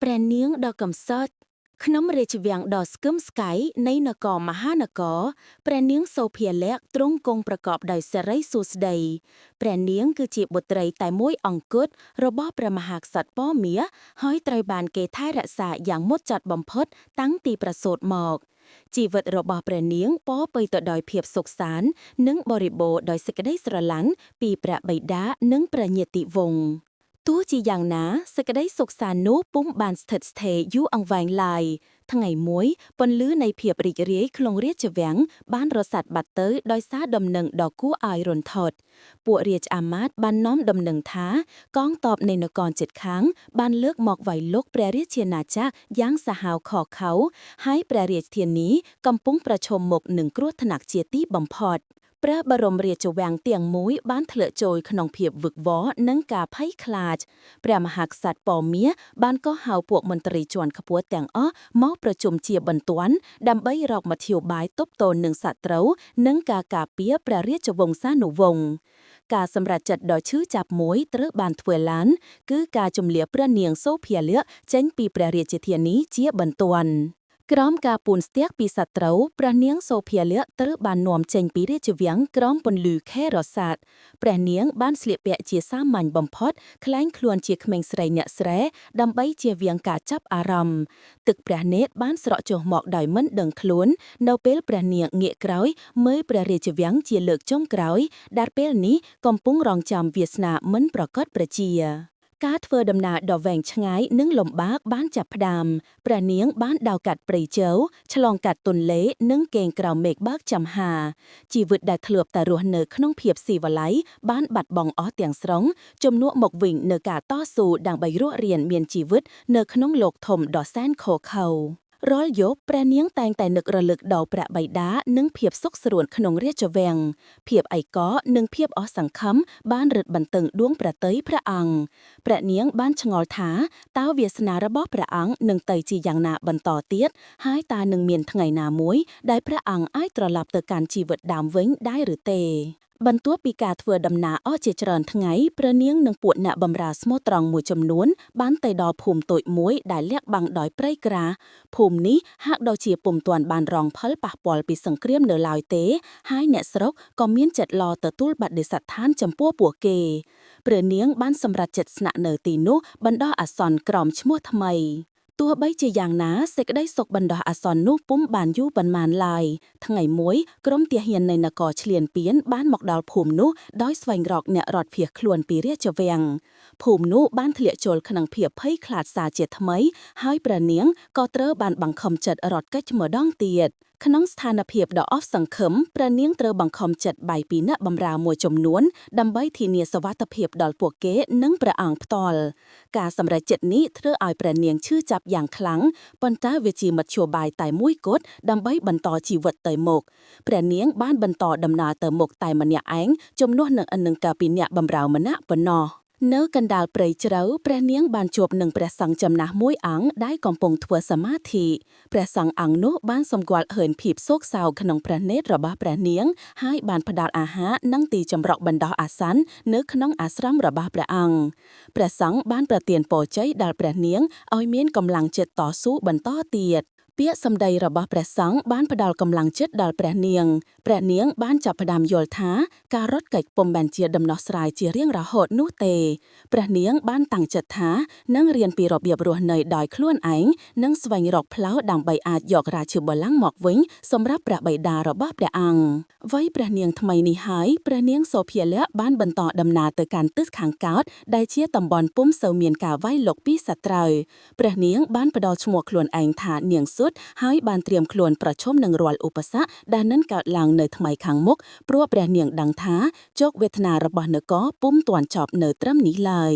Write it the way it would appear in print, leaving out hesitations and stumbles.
ព្រះនាងដ៏កំសត់ក្នុងរាជវាំងដ៏ស្គឹមស្កៃនៃនគរមហានគរព្រះនាងសូភាលក្ខណ៍ទ្រង់គង់ប្រកបដោយសិរីសួស្តីព្រះនាងគឺជាបុត្រីតែមួយអង្គត់របស់ព្រះមហាក្សត្រប៉មាសហើយត្រូវបានគេថែរក្សាយ៉ាងហ្មត់ចត់បំផុតតាំងពីប្រសូតមកជីវិតរបស់ព្រះនាងពោរពេញទៅដោយភាពសុខសាន្តនិងបរិបូរណ៍ដោយសេចក្តីស្រឡាញ់ពីព្រះបិតានិងព្រះញាតិវង្សទោះជាយ៉ាងណាសេចក្តីសុខសាន្តនោះពុំបានស្ថិតស្ថេរយូរអង្វែងឡើយថ្ងៃមួយពន្លឺនៃភាពរីករាយក្នុងរាជវាំងបានរសាត់បាត់ទៅដោយសារដំណឹងដ៏គួរឲ្យរន្ធត់ពួករាជអាមាត្យបាននាំដំណឹងថាកងទ័ពនៃនគរជិតខាងបានលើកមកវាយលុកព្រះរាជាណាចក្រយ៉ាងសាហាវខកខៅហើយព្រះរាជធានីកំពុងប្រឈមមុខនឹងគ្រោះថ្នាក់ជាទីបំផុតព្រះបរមរាជវាំងទាំងមួយបានធ្លាក់ចូលក្នុងភាពវឹកវរនិងការភ័យខ្លាចព្រះមហាក្សត្រប៉មាសបានកោះហៅពួកមន្ត្រីជាន់ខ្ពស់ទាំងអស់មកប្រជុំជាបន្ទាន់ដើម្បីរកមធ្យោបាយទប់ទល់នឹងសត្រូវនិងការការពារព្រះរាជវង្សានុវង្សការសម្រេចចិត្តដ៏ឈឺចាប់មួយត្រូវបានធ្វើឡើងគឺការជំលាព្រះនាងសូភាលក្ខណ៍ចេញពីព្រះរាជធានីជាបន្ទាន់ក្រោមការពូនស្ទះពីសត្រូវព្រះនាងសូភាលក្ខណ៍ត្រូវបាននាំចេញពីរាជវាំងក្រោមពន្លឺខែរសាត់ព្រះនាងបានស្លៀកពាក់ជាសាមញ្ញបំផុតក្លែងខ្លួនជាក្មេងស្រីអ្នកស្រែដើម្បីជៀសវាងការចាប់អារម្មណ៍ទឹកព្រះនេត្របានស្រក់ចុះមកដោយមិនដឹងខ្លួននៅពេលព្រះនាងងាកក្រោយមើលព្រះរាជវាំងជាលើកចុងក្រោយដែលពេលនេះកំពុងរង់ចាំវាសនាមិនប្រកបប្រជាការធ្វើដំណើរដ៏វែងឆ្ងាយនិងលំបាកបានចាប់ផ្ដើមព្រះនាងបានដើរកាត់ព្រៃជើឆ្លងកាត់ទន្លេនិងកេងក្រោមមេឃបើកចំហាជីវិតដែលធ្លាប់តែរស់នៅក្នុងភាពស៊ីវិល័យបានបាត់បង់អស់ទាំងស្រុងជំនួសមកវិញនូវការតស៊ូដើម្បីរស់រានមានជីវិតនៅក្នុងโลกធំដ៏សែនឃោរឃៅរាល់យប់ព្រះនាងតែងតែនឹករលឹកដល់ព្រះបិតានិងភាពសុខស្រួលក្នុងរាជវាំងភាពឯកោនិងភាពអស់សង្ឃឹមបានរឹតបន្តឹងដួងព្រះទ័យព្រះអង្គព្រះនាងបានឆ្ងល់ថាតើវាសនារបស់ព្រះអង្គនឹងទៅជាយ៉ាងណាបន្តទៀតហើយតើនឹងមានថ្ងៃណាមួយដែលព្រះអង្គអាចត្រឡប់ទៅកាន់ជីវិតដើមវិញដែរឬទេបន្ទាប់ពីការធ្វើដំណើរអស់ជាច្រើនថ្ងៃព្រះនាងនិងពួកអ្នកបម្រើស្មោះត្រង់មួយចំនួនបានទៅដល់ភូមិតូចមួយដែលលាក់បាំងដោយព្រៃក្រាស់ភូមិនេះហាក់ដូចជាពុំទាន់បានរងផលប៉ះពាល់ពីសង្គ្រាមនៅឡើយទេហើយអ្នកស្រុកក៏មានចិត្តល្អទទួលបដិសេធដ្ឋានចំពោះពួកគេព្រះនាងបានសម្រេចចិត្តស្នាក់នៅទីនោះបណ្ដោះអាសន្នក្រោមឈ្មោះថ្មីទោះបីជាយ៉ាងណាសេចក្តីសុខបណ្ដោះអាសន្ននោះពុំបានយូរប៉ុន្មានឡើយថ្ងៃមួយក្រុមទាហាននៃនគរឈ្លានពានបានមកដល់ភូមិនោះដោយស្វែងរកអ្នករត់ភៀសខ្លួនពីរាជវាំងភូមិនោះបានធ្លាក់ចូលក្នុងភាពភ័យខ្លាចសារជាថ្មីហើយព្រះនាងក៏ត្រូវបានបង្ខំចិត្តរត់គេចម្ដងទៀតក្នុងស្ថានភាពដ៏អស់សង្ឃឹមព្រះនាងត្រូវបង្ខំចិត្តបែកពីអ្នកបម្រើមួយចំនួនដើម្បីធានាសុវត្ថិភាពដល់ពួកគេនិងព្រះអង្គផ្ទាល់ការសម្រេចចិត្តនេះធ្វើឲ្យព្រះនាងឈឺចាប់យ៉ាងខ្លាំងប៉ុន្តែវាជាមធ្យោបាយតែមួយគត់ដើម្បីបន្តជីវិតទៅមុខព្រះនាងបានបន្តដំណើរទៅមុខតែម្នាក់ឯងជំនួសនឹងការពីអ្នកបម្រើម្នាក់ប៉ុណ្ណោះនៅកណ្ដាលព្រៃជ្រៅព្រះនាងបានជួបនឹងព្រះសង្ឃចំណាស់មួយអង្គដែលកំពុងធ្វើសមាធិព្រះសង្ឃអង្គនោះបានសម្គាល់ឃើញភាពសោកសៅក្នុងព្រះនេត្ររបស់ព្រះនាងហើយបានផ្ដល់អាហារនិងទីជម្រកបណ្ដោះអាសន្ននៅក្នុងអាស្រមរបស់ព្រះអង្គព្រះសង្ឃបានប្រទានពរជ័យដល់ព្រះនាងឲ្យមានកម្លាំងចិត្តតស៊ូបន្តទៀតពាក្យសម្ដីរបស់ព្រះសង្ឃបានផ្ដល់កម្លាំងចិត្តដល់ព្រះនាងបានចាប់ផ្ដើមយល់ថាការរត់គេចពុំមែនជាដំណោះស្រាយជារៀងរហូតនោះទេព្រះនាងបានតាំងចិត្តថានឹងរៀនពីរបៀបរស់នៅដោយខ្លួនឯងនិងស្វែងរកផ្លូវដើម្បីអាចយករាជបល្ល័ង្កមកវិញសម្រាប់ព្រះបិតារបស់ព្រះអង្គវ័យព្រះនាងថ្មីនេះហើយព្រះនាងសូភាលក្ខណ៍បានបន្តដំណើរទៅកាន់ទិសខាងកើតដែលជាតំបន់ពុំសូវមានការវាយលុកពីសត្រូវព្រះនាងបានផ្ដល់ឈ្មោះខ្លួនឯងថានាងសុទ្ធហើយបានត្រៀមខ្លួនប្រឈមនឹងរាល់ឧបសគ្គដែលនឹងកើតឡើងនៅថ្ងៃខាងមុខព្រោះព្រះនាងដឹងថាជោគវាសនារបស់នគរពុំទាន់ចប់នៅត្រឹមនេះឡើយ